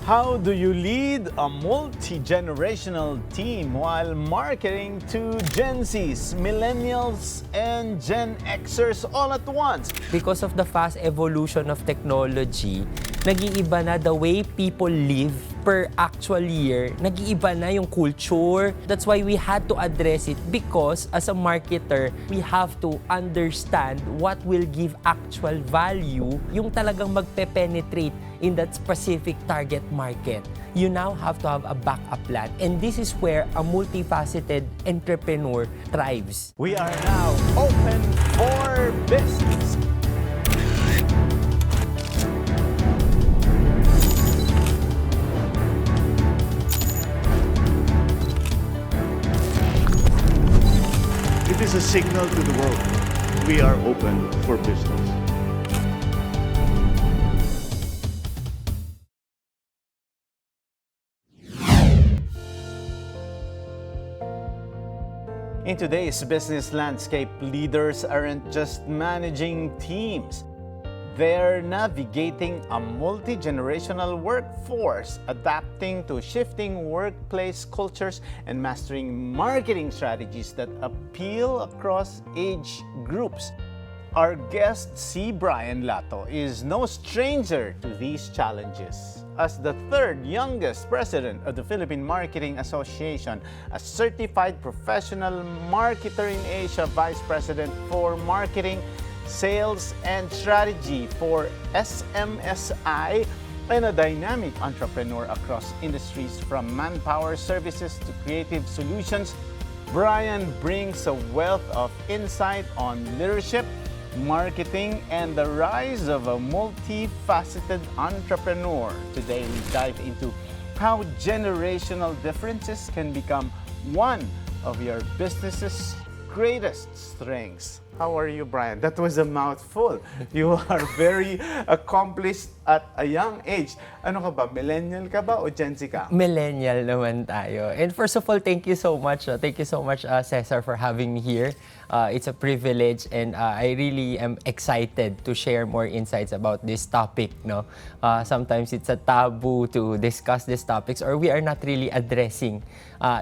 How do you lead a multi-generational team while marketing to Gen Zs, Millennials, and Gen Xers all at once? Because of the fast evolution of technology, nag-iiba na the way people live per actual year. Nag-iiba na yung culture. That's why we had to address it because as a marketer, we have to understand what will give actual value, yung talagang magpe-penetrate in that specific target market. You now have to have a backup plan. And this is where a multifaceted entrepreneur thrives. We are now open for business. It is a signal to the world. We are open for business. In today's business landscape, leaders aren't just managing teams. They're navigating a multi-generational workforce, adapting to shifting workplace cultures, and mastering marketing strategies that appeal across age groups. Our guest, Sy Bryan Lato, is no stranger to these challenges. As the third youngest president of the Philippine Marketing Association, a certified professional marketer in Asia, vice president for marketing, sales, and strategy for SMSI, and a dynamic entrepreneur across industries from manpower services to creative solutions, Bryan brings a wealth of insight on leadership, marketing, and the rise of a multifaceted entrepreneur. Today, we dive into how generational differences can become one of your business's greatest strengths. How are you, Bryan? That was a mouthful. You are very accomplished at a young age. Ano ka ba? Millennial ka ba o Gen Z ka? Millennial naman tayo. And first of all, thank you so much. Thank you so much, Cesar, for having me here. It's a privilege, and I really am excited to share more insights about this topic. No, sometimes it's a taboo to discuss these topics, or we are not really addressing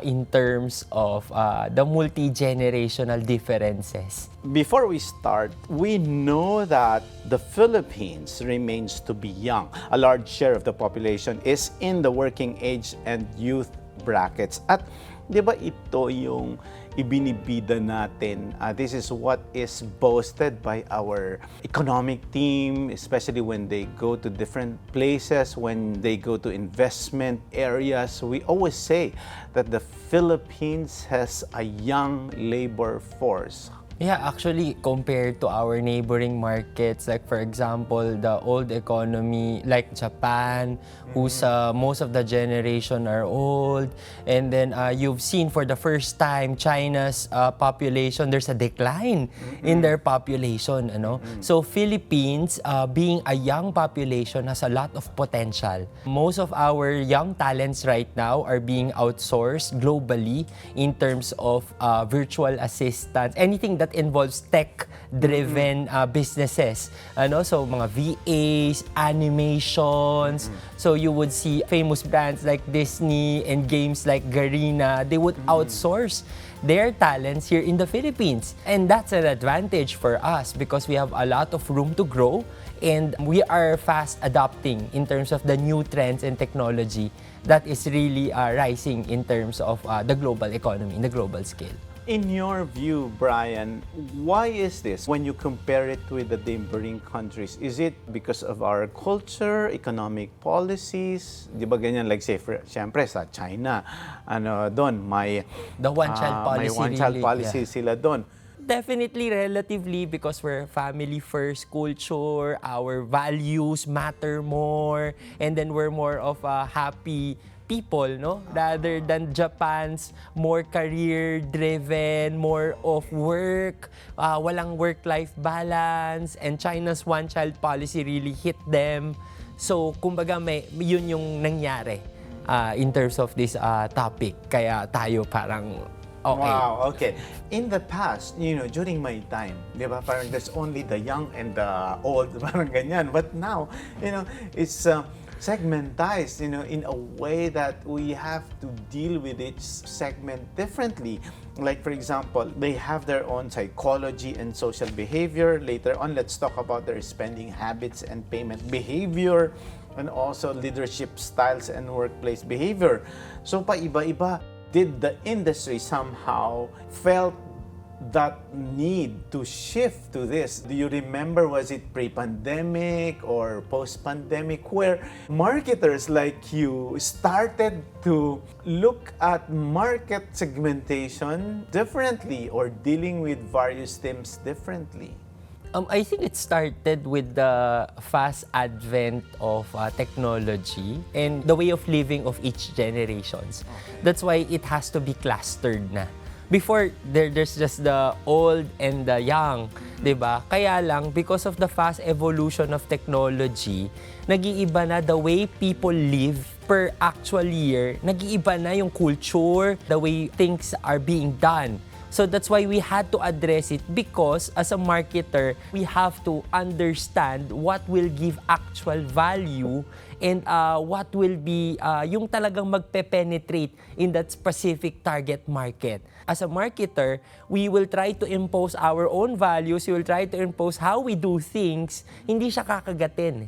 in terms of the multi-generational differences. Before we start, we know that the Philippines remains to be young. A large share of the population is in the working age and youth brackets. At di ba ito yung ibinibida natin? This is what is boasted by our economic team, especially when they go to different places, when they go to investment areas. We always say that the Philippines has a young labor force. Yeah, actually, compared to our neighboring markets, like for example, the old economy, like Japan, whose most of the generation are old, and then you've seen for the first time China's population, there's a decline in their population. So Philippines, being a young population, has a lot of potential. Most of our young talents right now are being outsourced globally in terms of virtual assistants, anything that involves tech-driven businesses. So mga VAs, animations. So you would see famous brands like Disney and games like Garena, they would outsource their talents here in the Philippines. And that's an advantage for us because we have a lot of room to grow, and we are fast adapting in terms of the new trends and technology that is really rising in terms of the global economy, in the global scale. In your view, Bryan, why is this when you compare it with the neighboring countries? Is it because of our culture, economic policies? Di ba ganyan, like say, siyempre sa China, doon, may the one-child policy, may one-child really, policy sila doon. Definitely, relatively, because we're family-first culture, our values matter more, and then we're more of a happy people, no? Rather than Japan's more career-driven, more of work, walang work-life balance, and China's one-child policy really hit them. So, kumbaga, yun yung nangyari in terms of this topic. Kaya tayo parang okay. Wow, okay. In the past, during my time, di ba, parang there's only the young and the old, parang ganyan. But now, it's segmentized, in a way that we have to deal with each segment differently. Like, for example, they have their own psychology and social behavior. Later on, let's talk about their spending habits and payment behavior, and also leadership styles and workplace behavior. So, paiba-iba, did the industry somehow felt that need to shift to this? Do you remember, was it pre-pandemic or post-pandemic, where marketers like you started to look at market segmentation differently or dealing with various teams differently? I think it started with the fast advent of technology and the way of living of each generations. Okay. That's why it has to be clustered na. Before, there's just the old and the young, diba? Kaya lang, because of the fast evolution of technology, nag-iiba na the way people live per actual year, nag-iiba na yung culture, the way things are being done. So that's why we had to address it, because as a marketer, we have to understand what will give actual value and what will be yung talagang magpe-penetrate in that specific target market. As a marketer, we will try to impose our own values, we will try to impose how we do things, hindi siya kakagatin.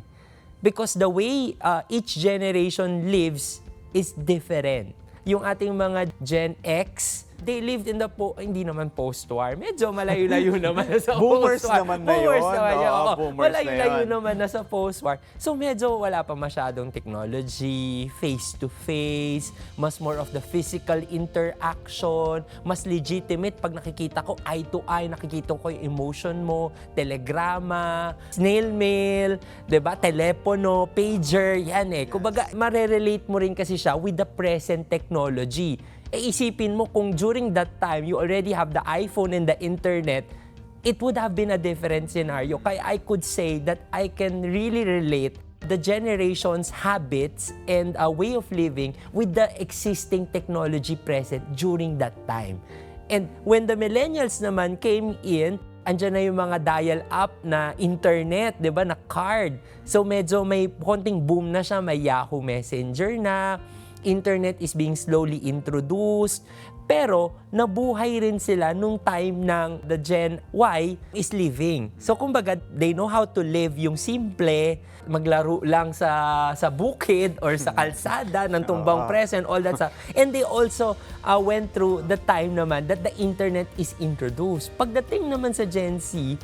Because the way each generation lives is different. Yung ating mga Gen X, they lived in the hindi naman post-war. Medyo malayo-layo naman na sa Boomers post-war. naman na yun. Boomers malayo-layo na yun. naman na sa post-war. So medyo wala pa masyadong technology, face-to-face, mas more of the physical interaction, mas legitimate pag nakikita ko eye-to-eye, nakikita ko yung emotion mo, telegrama, snail mail, 'di ba? Telepono, pager, yan eh. Kumbaga, marerelate mo rin kasi siya with the present technology. Isipin mo kung during that time you already have the iPhone and the internet, it would have been a different scenario. Kaya I could say that I can really relate the generation's habits and a way of living with the existing technology present during that time. And when the millennials naman came in, andyan na yung mga dial-up na internet, di ba, na card. So medyo may konting boom na siya, may Yahoo Messenger na, internet is being slowly introduced, pero nabuhay rin sila nung time ng the Gen Y is living. So kumbaga, they know how to live yung simple, maglaro lang sa bukid or sa kalsada ng tumbang preso and all that stuff. And they also went through the time naman that the internet is introduced. Pagdating naman sa Gen Z,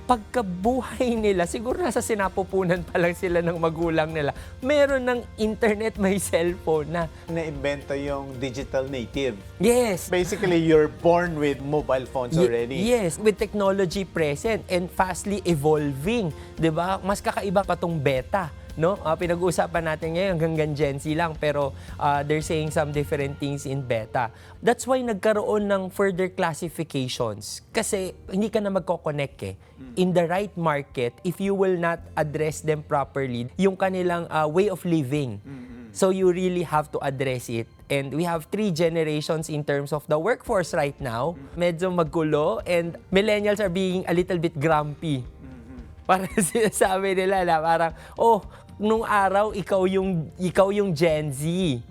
pagkabuhay nila, siguro nasa sinapupunan pa lang sila ng magulang nila, meron ng internet, may cellphone na. Na-invento yung digital native. Yes. Basically, you're born with mobile phones already. Yes, with technology present and fastly evolving. 'Di ba? Mas kakaiba pa tong beta. No? Pinag-uusapan natin ngayon hanggang Gen Z lang, pero they're saying some different things in beta. That's why nagkaroon ng further classifications. Kasi hindi ka na magko-connect eh. In the right market, if you will not address them properly, yung kanilang way of living. So you really have to address it. And we have 3 generations in terms of the workforce right now. Medyo magulo, and millennials are being a little bit grumpy. Parang sinasabi nila na parang, nung araw, ikaw yung Gen Z.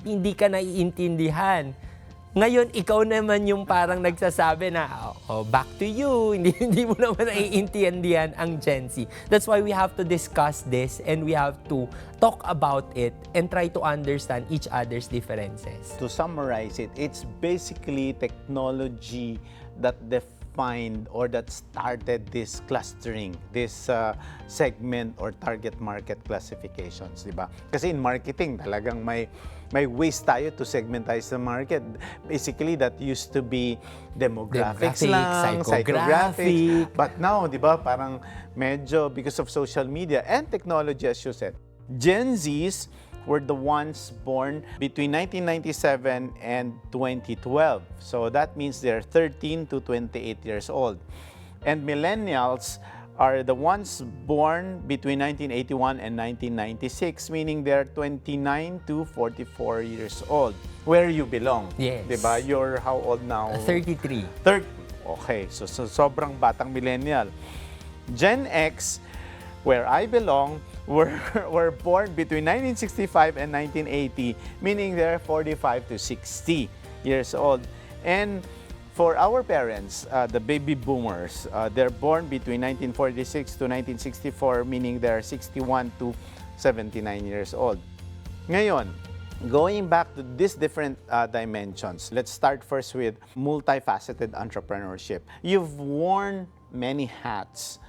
Hindi ka naiintindihan. Ngayon, ikaw naman yung parang nagsasabi na, back to you. Hindi mo naman naiintindihan ang Gen Z. That's why we have to discuss this and we have to talk about it and try to understand each other's differences. To summarize it, it's basically technology that defined or that started this clustering, this segment or target market classifications, di ba? Kasi in marketing, talagang may ways tayo to segmentize the market. Basically, that used to be demographics lang, psychographics. But now, di ba, parang medyo because of social media and technology, as you said, Gen Zs were the ones born between 1997 and 2012. So that means they're 13 to 28 years old. And millennials are the ones born between 1981 and 1996, meaning they're 29 to 44 years old, where you belong. Yes. Diba? You're how old now? 33. Okay, so sobrang batang millennial. Gen X, where I belong, were, were born between 1965 and 1980, meaning they're 45 to 60 years old. And for our parents, the baby boomers, they're born between 1946 to 1964, meaning they're 61 to 79 years old. Ngayon, going back to these different dimensions, let's start first with multifaceted entrepreneurship. You've worn many hats,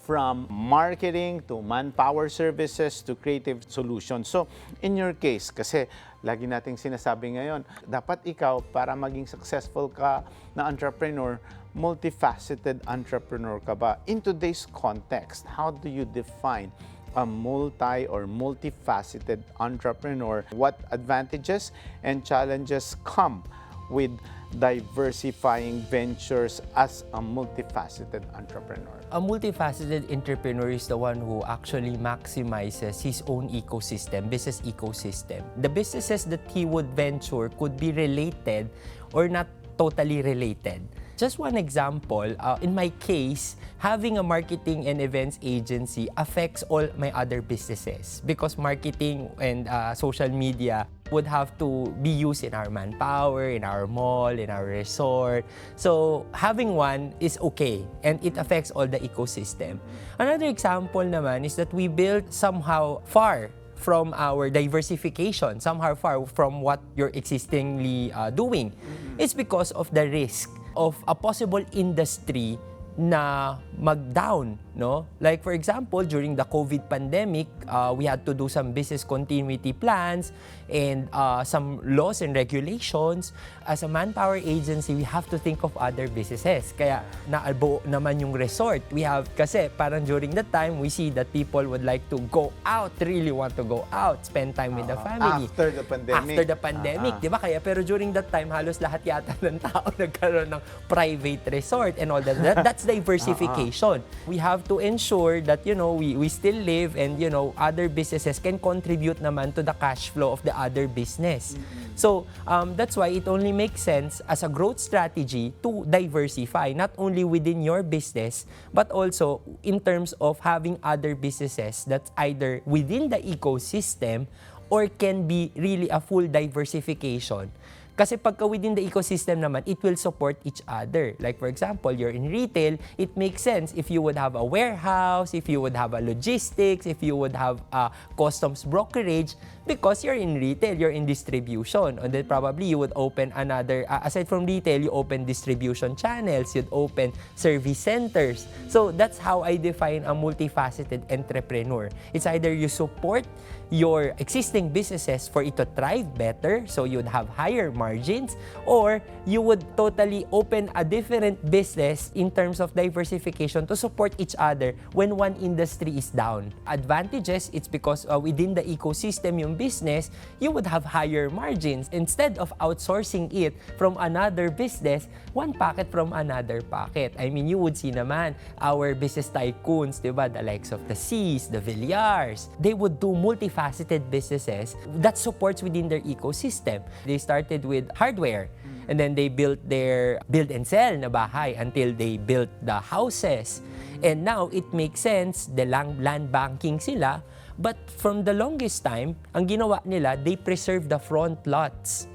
from marketing to manpower services to creative solutions. So, in your case, kasi lagi nating sinasabi ngayon, dapat ikaw, para maging successful ka na entrepreneur, multifaceted entrepreneur ka ba? In today's context, how do you define a multi or multifaceted entrepreneur? What advantages and challenges come with diversifying ventures as a multifaceted entrepreneur? A multifaceted entrepreneur is the one who actually maximizes his own ecosystem, business ecosystem. The businesses that he would venture could be related or not totally related. Just one example, in my case, having a marketing and events agency affects all my other businesses because marketing and social media would have to be used in our manpower, in our mall, in our resort. So having one is okay and it affects all the ecosystem. Another example naman is that we built somehow far from our diversification, somehow far from what you're existingly doing. It's because of the risk of a possible industry na mag-down, no? Like for example, during the COVID pandemic, we had to do some business continuity plans and some laws and regulations. As a manpower agency, we have to think of other businesses. Kaya naalbo naman yung resort. We have, kasi parang during that time, we see that people would like to go out, really want to go out, spend time with the family. After the pandemic. After the pandemic, di ba? Kaya, pero during that time, halos lahat yata ng tao nagkaroon ng private resort and all that. That's diversification. We have to ensure that, you know, we still live and, you know, other businesses can contribute naman to the cash flow of the other business. So, that's why it only makes sense as a growth strategy to diversify, not only within your business, but also in terms of having other businesses that's either within the ecosystem or can be really a full diversification. Kasi pagka within the ecosystem naman, it will support each other. Like for example, you're in retail, it makes sense if you would have a warehouse, if you would have a logistics, if you would have a customs brokerage, because you're in retail, you're in distribution. And then probably you would open another, aside from retail, you open distribution channels, you'd open service centers. So that's how I define a multifaceted entrepreneur. It's either you support your existing businesses for it to thrive better, so you'd have higher margins, or you would totally open a different business in terms of diversification to support each other when one industry is down. Advantages, it's because within the ecosystem yung business, you would have higher margins. Instead of outsourcing it from another business, one pocket from another pocket. I mean, you would see naman our business tycoons, diba? The likes of the Sys, the Villars, they would do multifaceted businesses that supports within their ecosystem. They started with hardware, and then they built their build and sell na bahay until they built the houses. And now, it makes sense, the land banking sila, but from the longest time, ang ginawa nila, they preserve the front lots.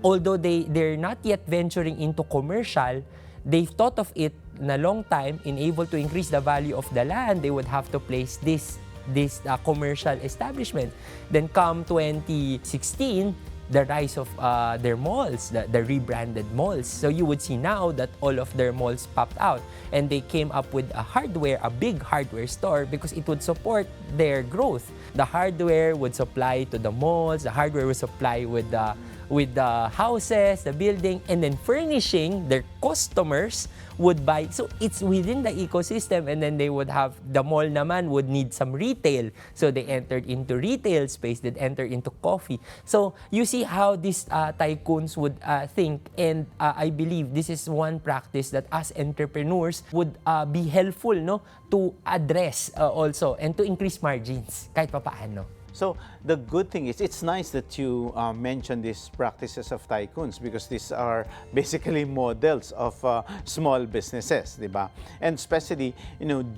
Although they're not yet venturing into commercial, they've thought of it in a long time, in able to increase the value of the land, they would have to place this commercial establishment. Then come 2016, the rise of their malls, the rebranded malls. So you would see now that all of their malls popped out and they came up with a big hardware store because it would support their growth. The hardware would supply to the malls, the hardware would supply with the houses, the building, and then furnishing, their customers would buy. So it's within the ecosystem, and then they would have, the mall naman would need some retail. So they entered into retail space, they entered into coffee. So you see how these tycoons would think, and I believe this is one practice that as entrepreneurs would be helpful, no, to address also and to increase margins kahit papaano. So the good thing is, it's nice that you mentioned these practices of tycoons because these are basically models of small businesses, di ba? And especially,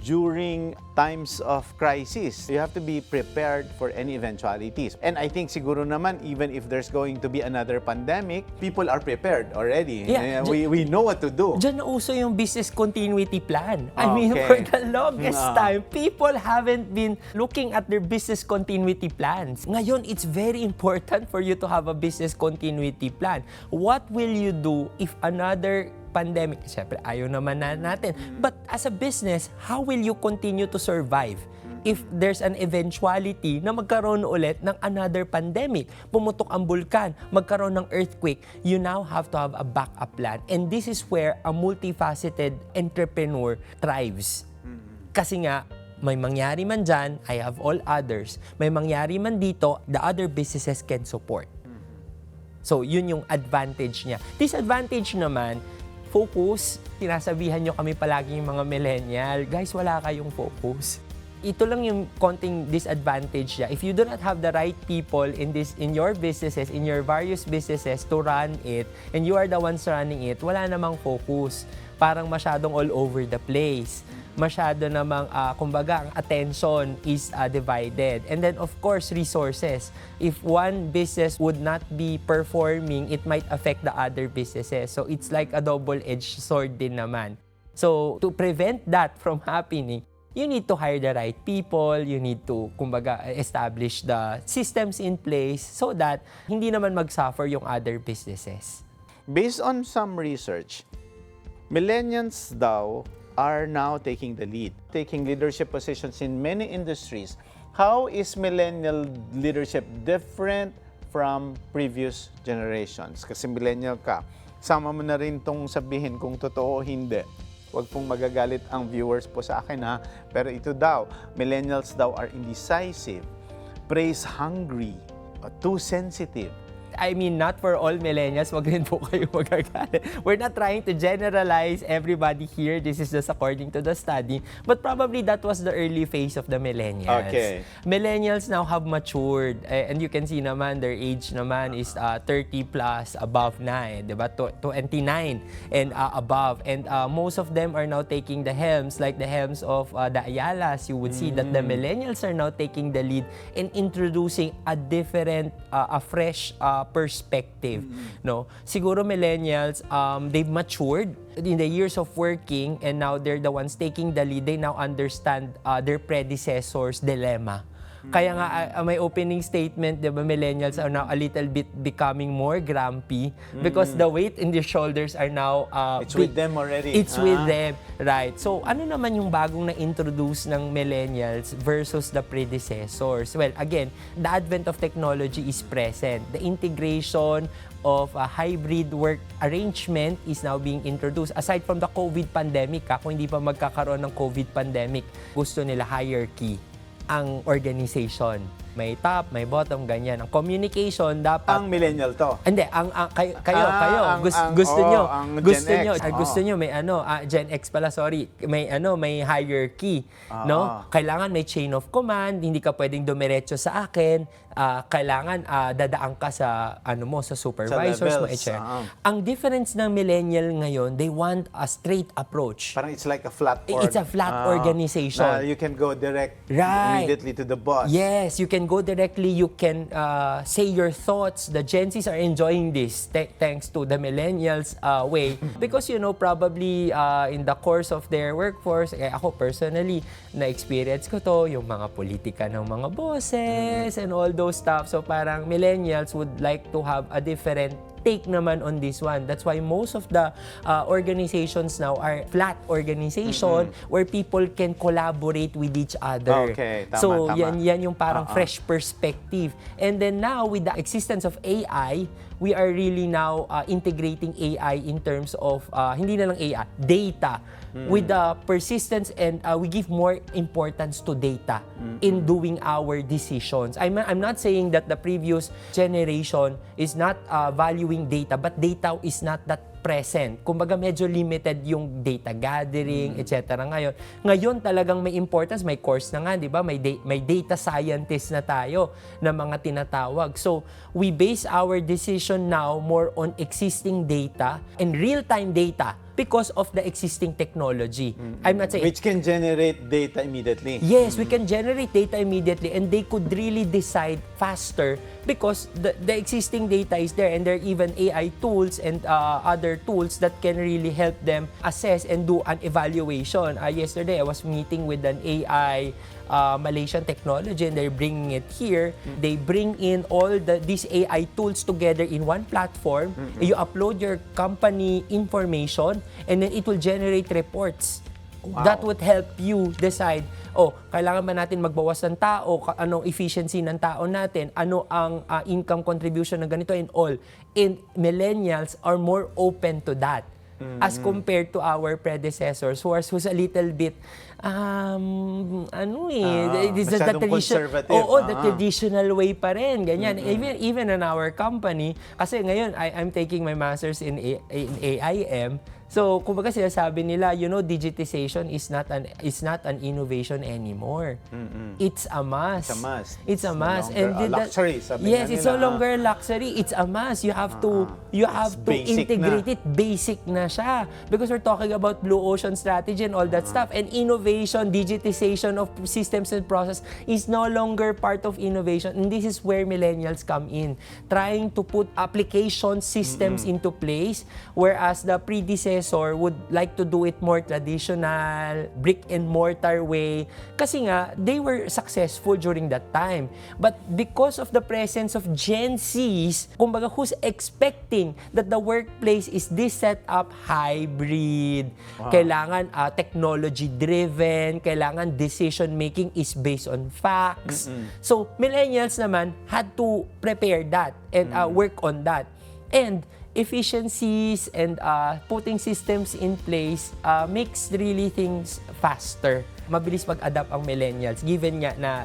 during times of crisis, you have to be prepared for any eventualities. And I think siguro naman, even if there's going to be another pandemic, people are prepared already. Yeah, We know what to do. Diyan na uso yung business continuity plan. I mean, Okay. for the longest time, people haven't been looking at their business continuity plans. Ngayon, it's very important for you to have a business continuity plan. What will you do if another pandemic, siyempre ayaw naman natin, but as a business, how will you continue to survive? If there's an eventuality na magkaroon ulit ng another pandemic, pumutok ang bulkan, magkaroon ng earthquake, you now have to have a backup plan. And this is where a multifaceted entrepreneur thrives. Kasi nga, may mangyari man dyan, I have all others. May mangyari man dito, the other businesses can support. So, yun yung advantage niya. Disadvantage naman, focus. Sinasabihan nyo kami palagi yung mga millennial, guys, wala kayong focus. Ito lang yung konting disadvantage niya. If you do not have the right people in your businesses, in your various businesses to run it, and you are the ones running it, wala namang focus. Parang masyadong all over the place. Masyado namang, kumbaga, ang attention is divided. And then, of course, resources. If one business would not be performing, it might affect the other businesses. So, it's like a double-edged sword din naman. So, to prevent that from happening, you need to hire the right people, you need to, kumbaga, establish the systems in place so that hindi naman mag-suffer yung other businesses. Based on some research, millennials daw are now taking the lead, taking leadership positions in many industries. How is millennial leadership different from previous generations? Kasi millennial ka, sama mo na rin tong sabihin kung totoo o hindi. Huwag pong magagalit ang viewers po sa akin ha. Pero ito daw, millennials daw are indecisive, praise hungry, too sensitive. I mean, not for all millennials, wag rin po kayo magagalit. We're not trying to generalize everybody here. This is just according to the study. But probably that was the early phase of the millennials. Okay. Millennials now have matured. And you can see naman, their age naman is 30 plus, above na diba? 29 and above. And most of them are now taking the helms, like the helms of the Ayalas. You would see that the millennials are now taking the lead in introducing a different, a fresh perspective, no? Siguro millennials, they've matured in the years of working and now they're the ones taking the lead. They now understand their predecessors' dilemma. Kaya nga may opening statement, 'di ba, millennials are now a little bit becoming more grumpy because the weight in their shoulders are now It's with them already. It's with them, right? So ano naman yung bagong na-introduce ng millennials versus the predecessors? Well, again, the advent of technology is present. The integration of a hybrid work arrangement is now being introduced. Aside from the COVID pandemic, kung hindi pa magkakaroon ng COVID pandemic, gusto nila hierarchy ang organization. May top, may bottom, ganyan. Ang communication dapat... Ang millennial to. Hindi, kayo. Gusto nyo, may Gen X pala, sorry. May hierarchy, no? Kailangan may chain of command, hindi ka pwedeng dumiretso sa akin. Kailangan dadaan ka sa sa supervisors mo, etc. Ang difference ng millennial ngayon, they want a straight approach. Parang it's like a flat org. It's a flat organization. Na you can go direct immediately to the boss. Yes, you can go directly, you can say your thoughts. The Gen Zs are enjoying this thanks to the millennials way. Because, probably in the course of their workforce, ako personally, na-experience ko to, yung mga politika ng mga bosses and all those stuff. So parang millennials would like to have a different take naman on this one. That's why most of the organizations now are flat organization where people can collaborate with each other. Okay, tama, so tama. yan yung parang fresh perspective. And then now with the existence of AI, we are really now integrating AI in terms of hindi na lang AI, data. With the persistence and we give more importance to data in doing our decisions. I'm not saying that the previous generation is not valuing valuing data, but data is not that present. Kumbaga medyo limited yung data gathering, etc. Ngayon talagang may importance, may course na nga, di ba? May data scientist na tayo na mga tinatawag. So, we base our decision now more on existing data and real-time data because of the existing technology. I'm not saying... Which can generate data immediately. Yes, we can generate data immediately and they could really decide faster because the existing data is there and there are even AI tools and other tools that can really help them assess and do an evaluation. Yesterday, I was meeting with an AI Malaysian technology and they're bringing it here. They bring in all these AI tools together in one platform. You upload your company information and then it will generate reports. Wow. That would help you decide, kailangan ba natin magbawas ng tao, anong efficiency ng tao natin, ano ang income contribution ng ganito and all. And millennials are more open to that as compared to our predecessors who's a little bit the traditional way pa rin, ganyan. Even in our company, kasi ngayon I'm taking my master's in AIM. So, kumbaga sinasabi nila, digitization is not an innovation anymore. It's a must. It's a must. And luxury, sabi yes, nila. it's no longer luxury. It's a must. You have to integrate it. Basic na siya. Because we're talking about blue ocean strategy and all that stuff. And innovation, digitization of systems and process is no longer part of innovation. And this is where millennials come in. Trying to put application systems into place, whereas the predecessor would like to do it more traditional, brick and mortar way. Kasi nga, they were successful during that time. But because of the presence of Gen Xers, kumbaga who's expecting that the workplace is this setup hybrid, kailangan technology-driven, kailangan decision-making is based on facts. So, millennials naman had to prepare that and work on that. And efficiencies and putting systems in place makes really things faster. Mabilis mag-adapt ang millennials given nga na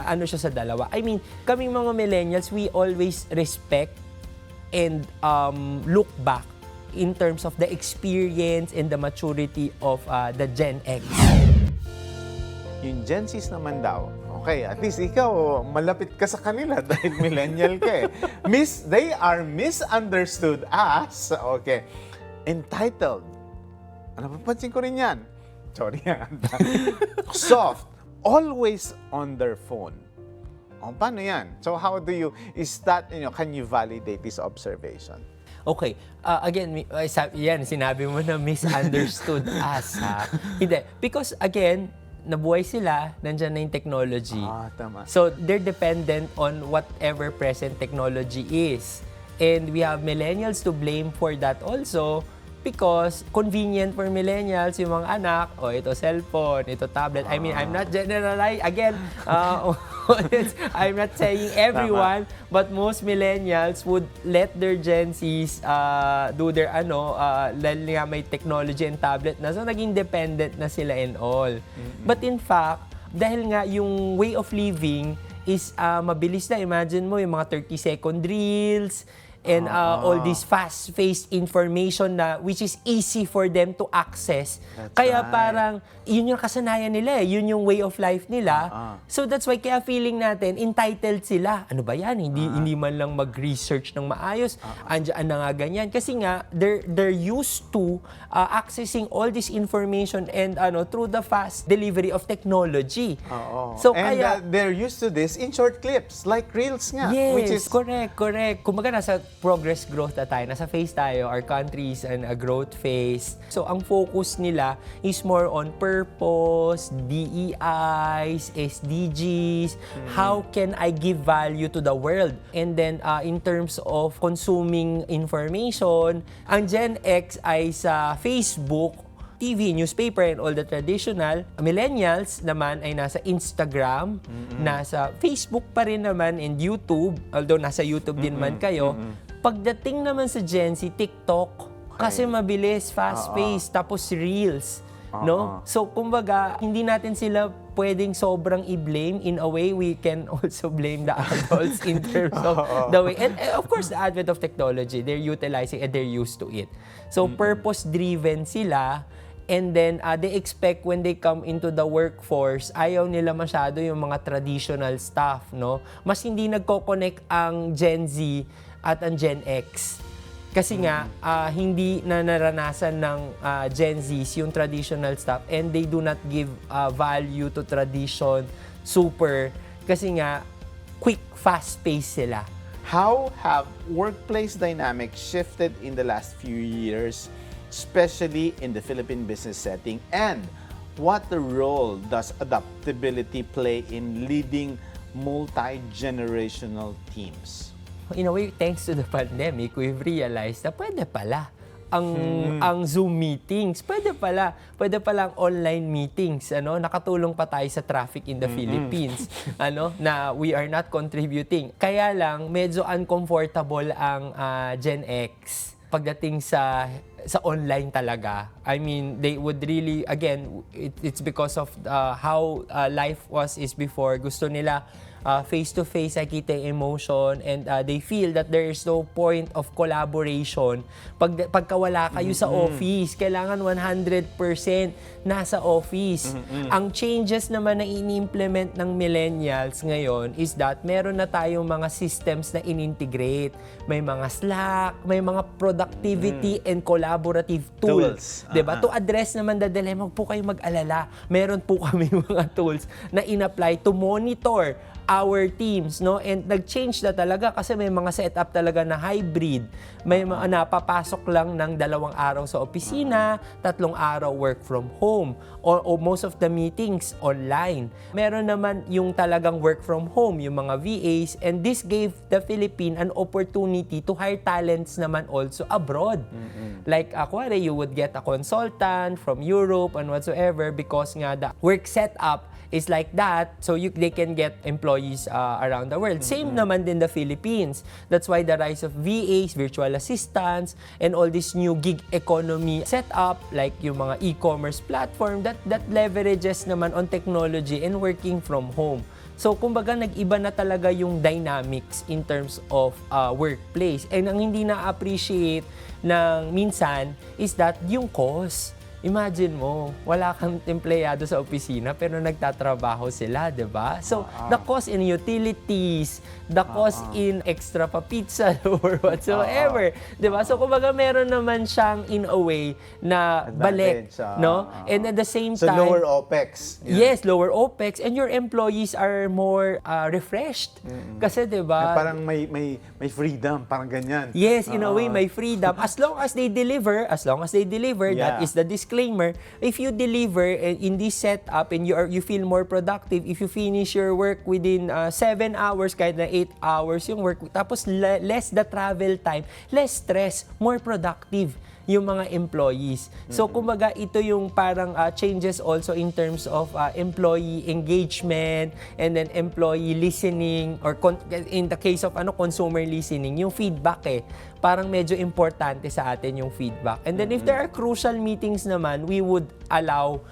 ano siya sa dalawa. I mean, kaming mga millennials, we always respect and look back in terms of the experience and the maturity of the Gen X. Yung Gen Zs naman daw, okay, at least ikaw, malapit ka sa kanila dahil millennial ka eh. They are misunderstood as, entitled. Napapansin ko rin yan. Sorry yan. Soft. Always on their phone. Paano yan? So how do you, can you validate this observation? Okay. Again, sinabi mo na misunderstood as, ha? Hindi. Because again, nabuhay sila, nandyan na yung technology. Tama. So, they're dependent on whatever present technology is. And we have millennials to blame for that also because convenient for millennials, yung mga anak, ito cellphone, ito tablet. I mean, I'm not generalizing. Again, I'm not saying everyone, but most millennials would let their Gen Zs do their dahil nga may technology and tablet na. So, naging dependent na sila and all. But in fact, dahil nga yung way of living is mabilis na. Imagine mo yung mga 30-second reels, and all this fast-paced information na which is easy for them to access. Kaya parang yun yung kasanayan nila eh. Yun yung way of life nila. So that's why kaya feeling natin entitled sila. Ano ba yan? Hindi man lang mag-research ng maayos. Andiyan na nga ganyan. Kasi nga they're used to accessing all this information and through the fast delivery of technology. So kaya they're used to this in short clips like reels nga. Yes, which is correct. Kumbaga nasa progress growth na tayo. Nasa phase tayo. Our country is in a growth phase. So, ang focus nila is more on purpose, DEIs, SDGs. How can I give value to the world? And then, in terms of consuming information, ang Gen X ay sa Facebook, TV, newspaper, and all the traditional. Millennials naman ay nasa Instagram, nasa Facebook pa rin naman, and YouTube, although nasa YouTube din man kayo. Pagdating naman sa Gen Z, TikTok, kasi mabilis, fast-paced, tapos Reels. No? So, kumbaga, hindi natin sila pwedeng sobrang i-blame. In a way, we can also blame the adults in terms of the way. And of course, the advent of technology, they're utilizing and they're used to it. So, purpose-driven sila. And then, they expect when they come into the workforce, ayaw nila masyado yung mga traditional stuff, no? Mas hindi nagko-connect ang Gen Z at ang Gen X. Kasi nga, hindi na naranasan ng Gen Zs yung traditional stuff and they do not give value to tradition super. Kasi nga, quick, fast-paced sila. How have workplace dynamics shifted in the last few years, especially in the Philippine business setting? And what role does adaptability play in leading multi-generational teams? In a way, thanks to the pandemic, we've realized na pwede pala ang Zoom meetings. Pwede pala ang online meetings. Nakatulong pa tayo sa traffic in the Philippines. Na we are not contributing. Kaya lang, medyo uncomfortable ang Gen X pagdating sa online talaga. I mean, they would really, again, it's because of how life is before. Gusto nila face-to-face, nakikita yung emotion, and they feel that there is no point of collaboration. Pagka wala kayo sa office, kailangan 100% nasa office. Ang changes naman na ini-implement ng millennials ngayon is that meron na tayong mga systems na in-integrate. May mga Slack, may mga productivity and collaborative tools. Diba? To address naman the dilemma, huwag po kayo mag-alala. Meron po kami mga tools na in-apply to monitor our teams, no? And nag-change na talaga kasi may mga setup talaga na hybrid. May mga napapasok lang ng 2 araw sa opisina, 3 araw work from home, or most of the meetings online. Meron naman yung talagang work from home, yung mga VAs, and this gave the Philippine an opportunity to hire talents naman also abroad. Like, kuwari, you would get a consultant from Europe and whatsoever because nga the work setup is like that, so they can get employees around the world. Same naman din the Philippines. That's why the rise of VAs, virtual assistants, and all this new gig economy setup, like yung mga e-commerce platform that leverages naman on technology and working from home. So, kumbaga, nag-iba na talaga yung dynamics in terms of workplace. And ang hindi na-appreciate ng minsan is that yung cost. Imagine mo, wala kang empleyado sa opisina pero nagtatrabaho sila, di ba? So, the cost in utilities, the cost in extra pa pizza or whatsoever, di ba? So, kumbaga meron naman siyang in a way na balik, no? And at the same time, so lower OPEX. Yes, lower OPEX, and your employees are more refreshed. Kasi, di ba? Parang may freedom, parang ganyan. Yes, in a way, may freedom. As long as they deliver, that is the disclaimer. If you deliver in this setup and you feel more productive, if you finish your work within 7 hours, kahit na 8 hours yung work, tapos less the travel time, less stress, more productive yung mga employees. So, kumbaga, ito yung parang changes also in terms of employee engagement and then employee listening, or in the case of consumer listening, yung feedback parang medyo importante sa atin yung feedback. And then if there are crucial meetings naman, we would allow,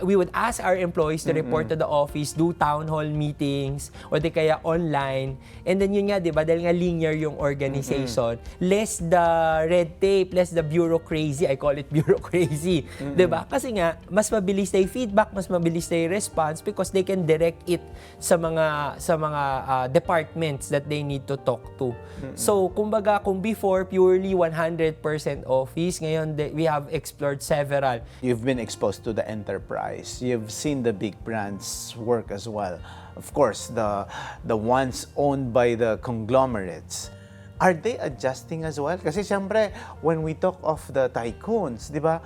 we would ask our employees to report to the office, do town hall meetings, o di kaya online. And then yun nga, di ba, dahil nga linear yung organization, less the red tape, less the bureaucracy, I call it bureaucracy, di ba? Kasi nga, mas mabilis na yung feedback, mas mabilis na yung response because they can direct it sa mga departments that they need to talk to. So, kumbaga, kung before, purely 100% office, ngayon we have explored several. You've been exposed to the enterprise. You've seen the big brands work as well. Of course, the ones owned by the conglomerates. Are they adjusting as well? Kasi siyempre, when we talk of the tycoons, di ba,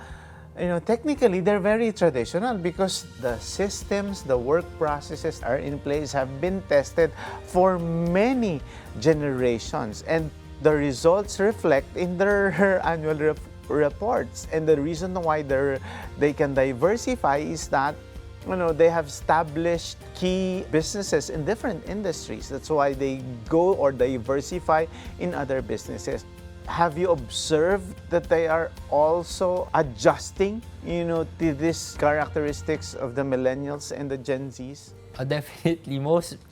technically, they're very traditional because the systems, the work processes are in place, have been tested for many generations. And the results reflect in their annual reports. And the reason why they can diversify is that they have established key businesses in different industries. That's why they go or diversify in other businesses. have you observed that they are also adjusting, to these characteristics of the millennials and the Gen Zs? Definitely, most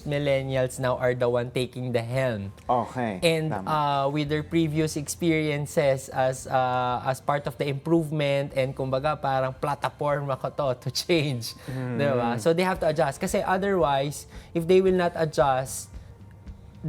millennials now are the one taking the helm. Okay. And tama. with their previous experiences as part of the improvement and kumbaga parang plataforma ko to change. Diba? So they have to adjust. Kasi otherwise, if they will not adjust,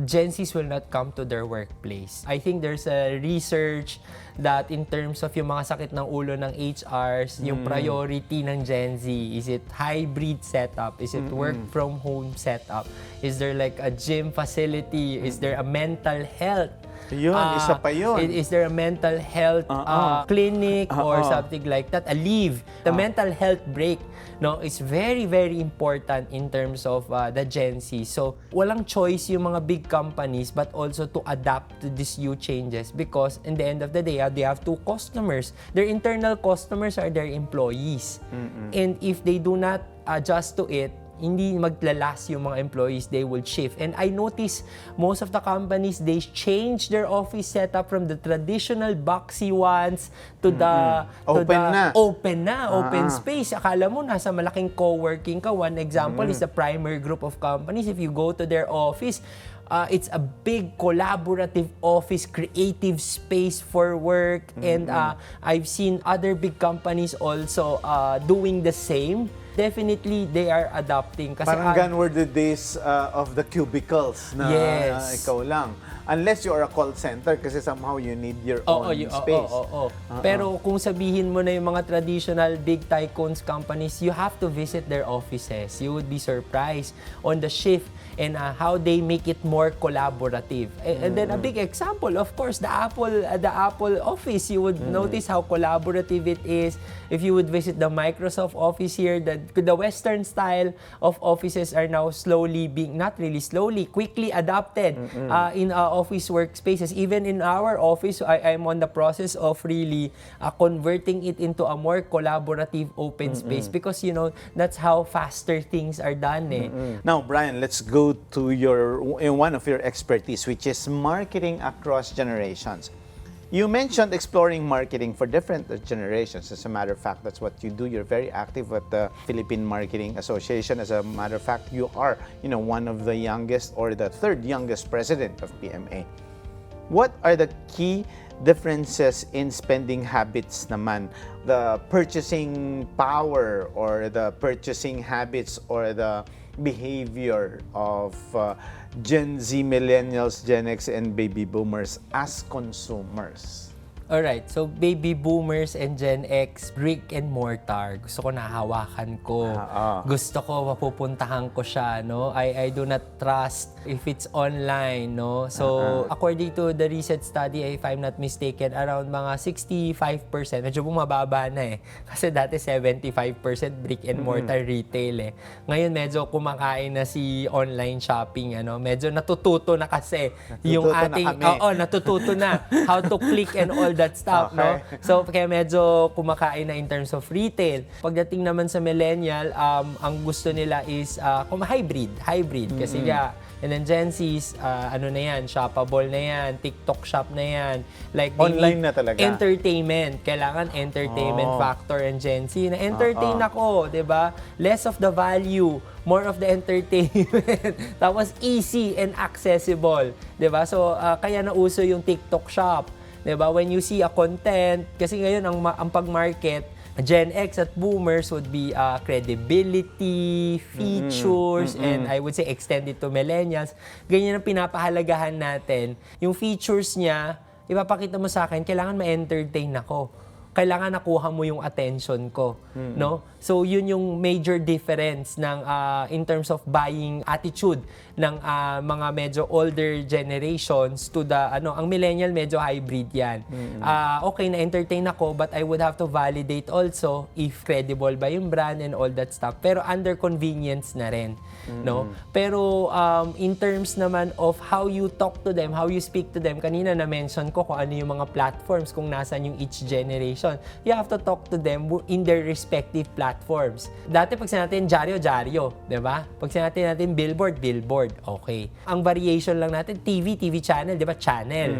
Gen Zs will not come to their workplace. I think there's a research that in terms of yung mga sakit ng ulo ng HRs, yung priority ng Gen Z, is it hybrid setup? Is it work from home setup? Is there like a gym facility? Is there a mental health? Yun, isa pa yun. Is there a mental health clinic or something like that? A leave. The mental health break, no, is very, very important in terms of the Gen Z. So, walang choice yung mga big companies but also to adapt to these new changes because in the end of the day, they have two customers. Their internal customers are their employees. And if they do not adjust to it, hindi maglalas yung mga employees, they will shift. And I notice most of the companies, they change their office setup from the traditional boxy ones to the open space. Akala mo nasa malaking co-working ka. One example is the primary group of companies. If you go to their office, it's a big collaborative office, creative space for work. And I've seen other big companies also doing the same. Definitely, they are adapting. Kasi Parang gone were the days of the cubicles na ikaw lang. Unless you are a call center kasi somehow you need your own space. Pero kung sabihin mo na yung mga traditional big tycoons companies, you have to visit their offices. You would be surprised on the shift and how they make it more collaborative. And then a big example, of course, the Apple office. You would notice how collaborative it is. If you would visit the Microsoft office here, the Western style of offices are now slowly being, not really slowly, quickly adopted in office workspaces. Even in our office, I'm on the process of really converting it into a more collaborative open space because, that's how faster things are done. Now, Brian, let's go to one of your expertise, which is marketing across generations. You mentioned exploring marketing for different generations. As a matter of fact, that's what you do. You're very active at the Philippine Marketing Association. As a matter of fact, you are, one of the youngest or the third youngest president of PMA. What are the key differences in spending habits naman? The purchasing power or the purchasing habits or the behavior of Gen Z, Millennials, Gen X, and Baby Boomers as consumers? Alright, so Baby Boomers and Gen X, brick and mortar. Gusto ko nahawakan ko. Gusto ko mapupuntahan ko siya, no? I do not trust if it's online, no? So, according to the recent study, if I'm not mistaken, around mga 65%, medyo bumababa na Kasi dati 75% brick and mortar retail Ngayon medyo kumakain na si online shopping, Medyo natututo na kasi yung ating, natututo na how to click and all that stuff, no? So, kaya medyo kumakain na in terms of retail. Pagdating naman sa millennial, ang gusto nila is hybrid. Kasi and then Gen Z's, na yan, shoppable na yan, TikTok shop na yan. Like, online na talaga. Entertainment. Kailangan entertainment factor and Gen Z. Na-entertain ako, di ba? Less of the value, more of the entertainment. Tapos easy and accessible, di ba? So, kaya nauso yung TikTok shop. Diba? When you see a content, kasi ngayon ang pag-market, Gen X at Boomers would be credibility, features, and I would say extended to Millennials. Ganyan ang pinapahalagahan natin. Yung features niya, ipapakita mo sa akin, kailangan ma-entertain ako. Kailangan nakuha mo yung attention ko, no? So yun yung major difference ng in terms of buying attitude ng mga medyo older generations to the ang millennial medyo hybrid yan. Okay, na-entertain ako but I would have to validate also if credible ba yung brand and all that stuff. Pero under convenience na rin, no? Pero in terms naman of how you talk to them, how you speak to them, kanina na-mention ko kung ano yung mga platforms kung nasan yung each generation. generation, you have to talk to them in their respective platforms. Dati pag sinabi natin dyaryo, di ba? Pag sinabi natin billboard, okay. Ang variation lang natin, TV channel, di ba? Channel,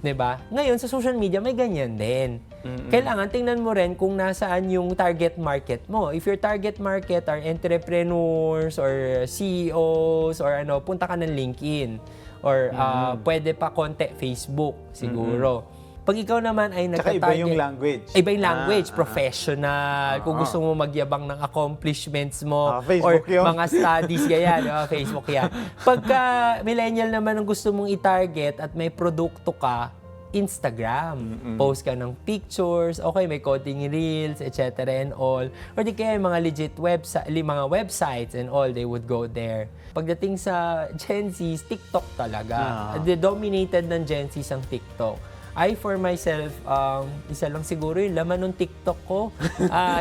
di ba? Ngayon, sa social media, may ganyan din. Kailangan tingnan mo rin kung nasaan yung target market mo. If your target market are entrepreneurs or CEOs or punta ka ng LinkedIn or pwede pa konti Facebook siguro. Pag ikaw naman ay nagtatarget... Tsaka iba yung language. Iba yung language, professional. Kung gusto mo magyabang ng accomplishments mo or Facebook yun. mga studies, ganyan, Facebook yan. Pagka millennial naman ang gusto mong i-target at may produkto ka, Instagram. Post ka ng pictures, okay, may coding reels, etc. and all. Or di kaya mga legit mga websites and all, they would go there. Pagdating sa Gen Zs, TikTok talaga. Dominated ng Gen Zs ang TikTok. I, for myself, isa lang siguro yung laman ng TikTok ko.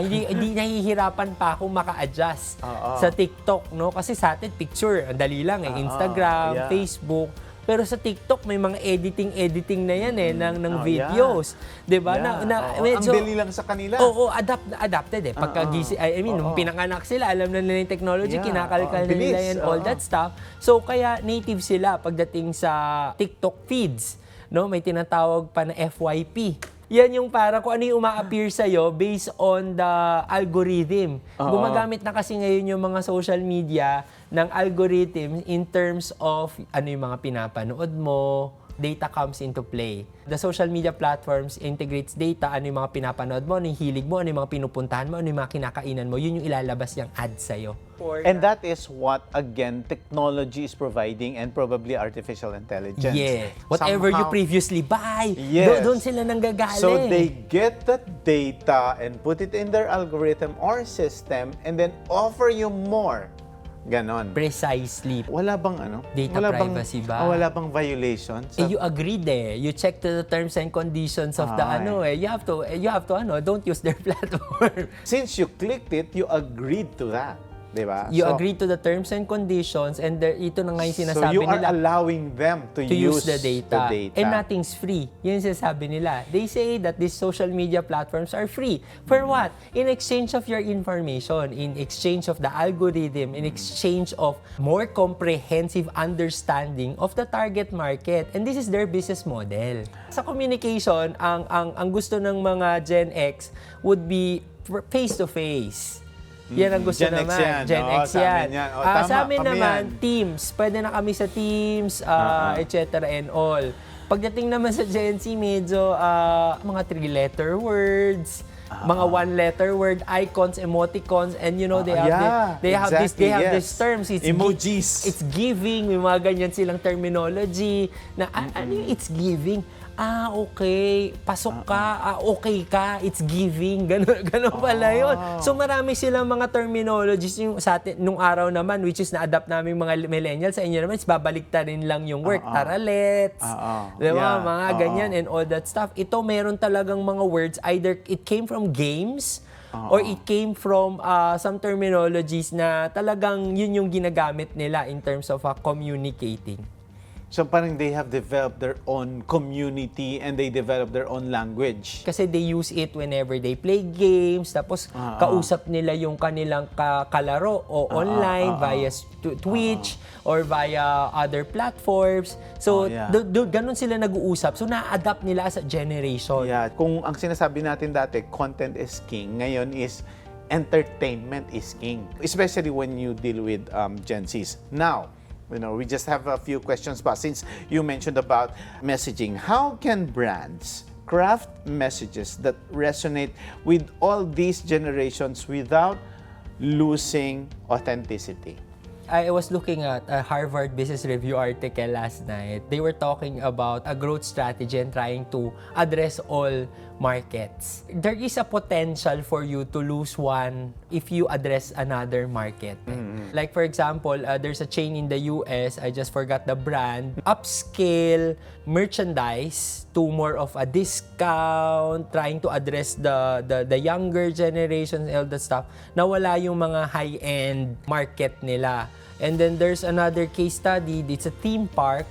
Hindi nahihirapan pa akong maka-adjust sa TikTok, no? Kasi sa atin, picture, ang dali lang Instagram, Facebook. Pero sa TikTok, may mga editing na yan ng videos. Diba? Medyo, ang dali lang sa kanila. Oo, adapted Pagkagising, nung pinanganak sila, alam na nila yung technology, kinakalkal na nila yan, all that stuff. So, kaya native sila pagdating sa TikTok feeds. No? May tinatawag pa na FYP. Yan yung para kung ano yung uma-appear sa'yo based on the algorithm. Gumagamit na kasi ngayon yung mga social media ng algorithm in terms of ano yung mga pinapanood mo, data comes into play. The social media platforms integrates data, ano yung mga pinapanood mo, ano yung hilig mo, ano yung mga pinupuntahan mo, ano yung mga kinakainan mo, yun yung ilalabas yung ad sa'yo. And that is what, again, technology is providing and probably artificial intelligence. Yeah. Whatever you previously buy, doon sila nanggagaling. So they get that data and put it in their algorithm or system and then offer you more. Ganon. Precisely. Wala bang Data privacy ba? Wala bang violations? You agreed You check the terms and conditions of the You have to don't use their platform. Since you clicked it, you agreed to that. Diba? You agreed to the terms and conditions and ito na nga yung sinasabi nila. So you are allowing them to use the data. And nothing's free. Yun yung sinasabi nila. They say that these social media platforms are free. For what? In exchange of your information, in exchange of the algorithm, in exchange of more comprehensive understanding of the target market. And this is their business model. Sa communication, ang gusto ng mga Gen X would be face-to-face. Yan ang gusto Gen naman. X yan. Gen X yan. Sa amin naman, yan. Teams. Pwede na kami sa Teams, etc. and all. Pagdating naman sa Gen Z, medyo mga 3-letter words, mga 1-letter word, icons, emoticons, and they have these terms. It's emojis. It's giving. May mga ganyan silang terminology na ano yung it's giving? Okay. Pasok ka. Okay ka. It's giving. Ganun pala yun. So, marami silang mga terminologies. Yung sa atin, nung araw naman, which is na-adapt namin mga millennials, sa inyo naman, is babalikta rin lang yung work. Taralets. Diba? Mga ganyan and all that stuff. Ito, meron talagang mga words. Either it came from games, or it came from some terminologies na talagang yun yung ginagamit nila in terms of communicating. So parang they have developed their own community and they develop their own language. Kasi they use it whenever they play games, tapos kausap nila yung kanilang kalaro o online via Twitch or via other platforms. So ganun sila nag-uusap. So na-adapt nila as a generation. Yeah, kung ang sinasabi natin dati, content is king, ngayon is entertainment is king. Especially when you deal with Gen Zs. Now, we just have a few questions, but since you mentioned about messaging, how can brands craft messages that resonate with all these generations without losing authenticity? I was looking at a Harvard Business Review article last night. They were talking about a growth strategy and trying to address all markets. There is a potential for you to lose one if you address another market. Like for example, there's a chain in the US, I just forgot the brand, upscale merchandise to more of a discount, trying to address the younger generations and all that stuff. Nawala yung mga high-end market nila. And then there's another case study, it's a theme park.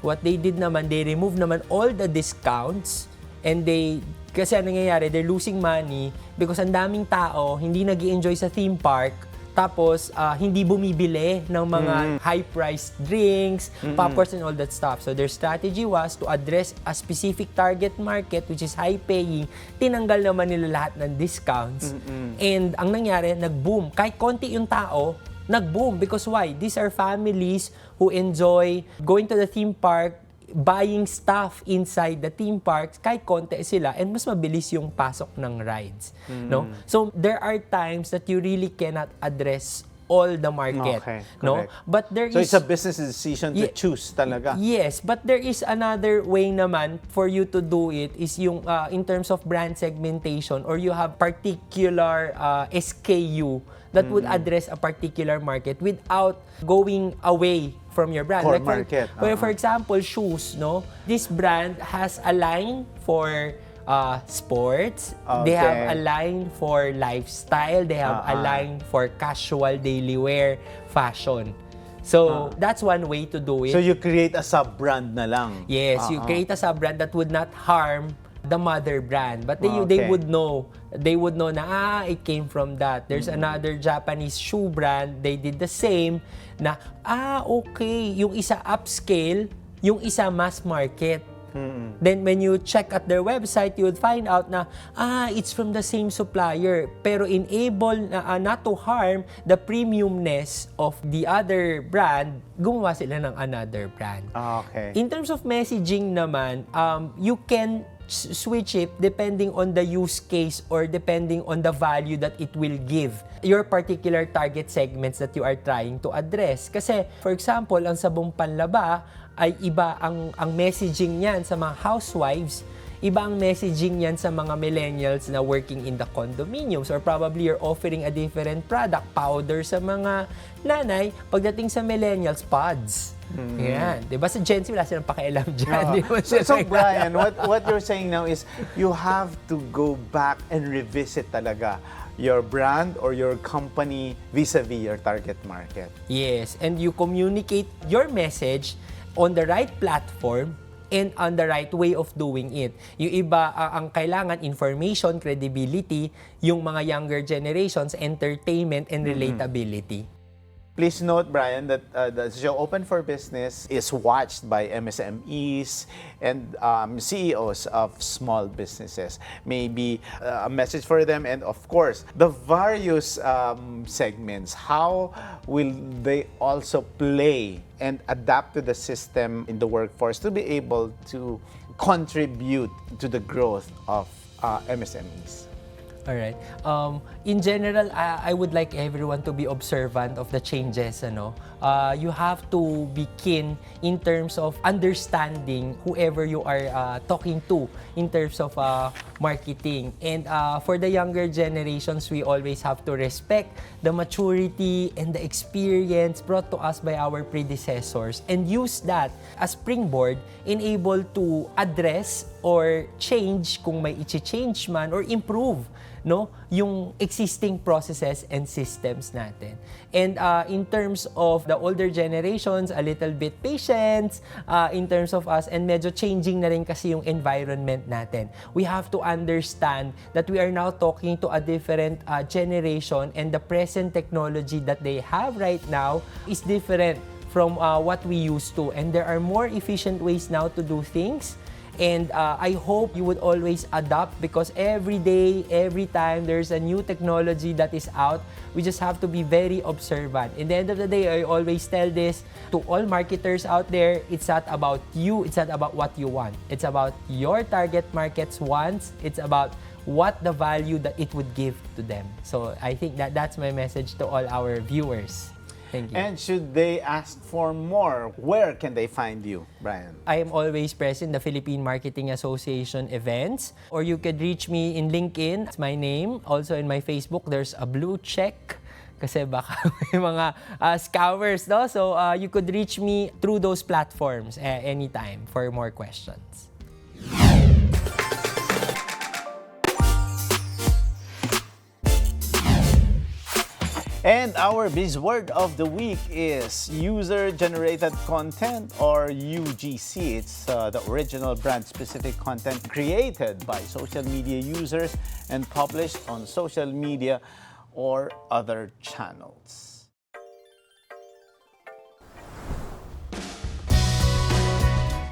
What they did naman, they removed naman all the discounts and they Kasi ang nangyayari, they're losing money because ang daming tao hindi nag-i-enjoy sa theme park, tapos hindi bumibili ng mga high-priced drinks, poppers and all that stuff. So their strategy was to address a specific target market which is high-paying. Tinanggal naman nila lahat ng discounts. And ang nangyari, nag-boom. Kahit konti yung tao, nag-boom. Because why? These are families who enjoy going to the theme park, buying stuff inside the theme parks, kahit konti sila, and mas mabilis yung pasok ng rides. No? So, there are times that you really cannot address all the market. Okay, No? correct. But there So is... it's a business decision to choose talaga. Yes, but there is another way naman for you to do it is yung in terms of brand segmentation, or you have particular SKU that would address a particular market without going away from your brand. Core Like market. For example, shoes, no? This brand has a line for sports. They have a line for lifestyle. They have a line for casual daily wear fashion. So, that's one way to do it. So you create a sub-brand na lang. Yes, you create a sub-brand that would not harm the mother brand. But they would know. They would know na, it came from that. There's another Japanese shoe brand. They did the same na, okay, yung isa upscale, yung isa mass market. Then when you check at their website, you would find out na, it's from the same supplier. Pero enable not to harm the premiumness of the other brand, gumawa sila ng another brand. Okay. In terms of messaging naman, you can switch it depending on the use case or depending on the value that it will give your particular target segments that you are trying to address. Kasi, for example, ang sabong panlaba ay iba ang messaging niyan sa mga housewives, iba ang messaging niyan sa mga millennials na working in the condominiums, or probably you're offering a different product, powder sa mga nanay, pagdating sa millennials, pods. Yan. Diba sa Gen Z, wala silang pakialam dyan. So Brian, what you're saying now is you have to go back and revisit talaga your brand or your company vis-a-vis your target market. Yes, and you communicate your message on the right platform and on the right way of doing it. Yung iba, ang kailangan, information, credibility. Yung mga younger generations, entertainment and relatability. Please note, Brian, that the show Open for Business is watched by MSMEs and CEOs of small businesses. Maybe a message for them, and of course, the various segments. How will they also play and adapt to the system in the workforce to be able to contribute to the growth of MSMEs? Alright. In general, I would like everyone to be observant of the changes. You have to be keen in terms of understanding whoever you are talking to in terms of marketing. And for the younger generations, we always have to respect the maturity and the experience brought to us by our predecessors and use that as springboard in able to address or change kung may i-change man or improve yung existing processes and systems natin. And in terms of the older generations, a little bit patience in terms of us, and medyo changing na rin kasi yung environment natin. We have to understand that we are now talking to a different generation, and the present technology that they have right now is different from what we used to. And there are more efficient ways now to do things. And I hope you would always adapt, because every day, every time there's a new technology that is out, we just have to be very observant. In the end of the day, I always tell this to all marketers out there, it's not about you, it's not about what you want. It's about your target market's wants, it's about what the value that it would give to them. So I think that's my message to all our viewers. Thank you. And should they ask for more, where can they find you, Brian? I am always present in the Philippine Marketing Association events, or you could reach me in LinkedIn. It's my name. Also in my Facebook, there's a blue check kasi baka may mga scours, no? So you could reach me through those platforms anytime for more questions. And our buzzword of the week is user-generated content, or UGC. It's the original brand-specific content created by social media users and published on social media or other channels.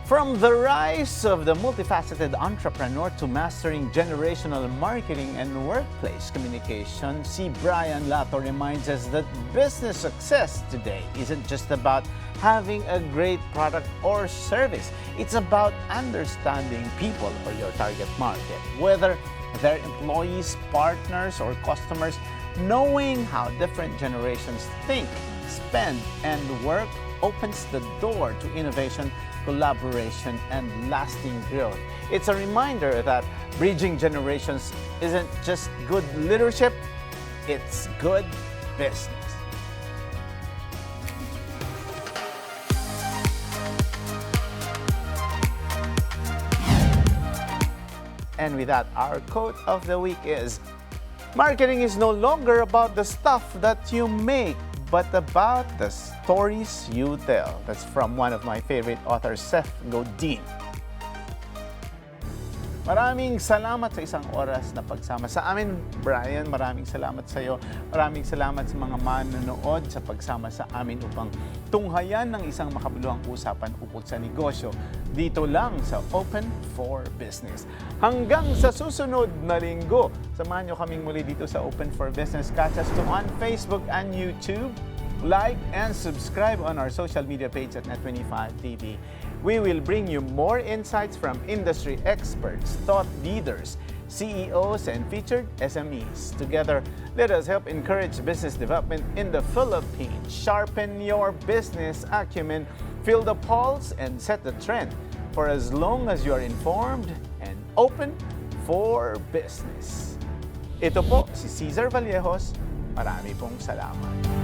From the rise of the multifaceted entrepreneur to mastering generational marketing and workplace communication, Sy Bryan Lato reminds us that business success today isn't just about having a great product or service. It's about understanding people or your target market, whether they're employees, partners, or customers. Knowing how different generations think, spend, and work opens the door to innovation, collaboration, and lasting growth. It's a reminder that bridging generations isn't just good leadership, it's good business. And with that, our quote of the week is, "Marketing is no longer about the stuff that you make, but about the stories you tell." That's from one of my favorite authors, Seth Godin. Maraming salamat sa isang oras na pagsama sa amin, Brian. Maraming salamat sa iyo. Maraming salamat sa mga manonood sa pagsama sa amin upang tunghayan ng isang makabuluhang usapan ukol sa negosyo dito lang sa Open for Business. Hanggang sa susunod na linggo, samahan niyo kaming muli dito sa Open for Business. Catch us on Facebook and YouTube. Like and subscribe on our social media page at Net25 TV. We will bring you more insights from industry experts, thought leaders, CEOs, and featured SMEs. Together, let us help encourage business development in the Philippines. Sharpen your business acumen, feel the pulse, and set the trend for as long as you are informed and open for business. Ito po si Cesar Vallejos. Marami pong salamat.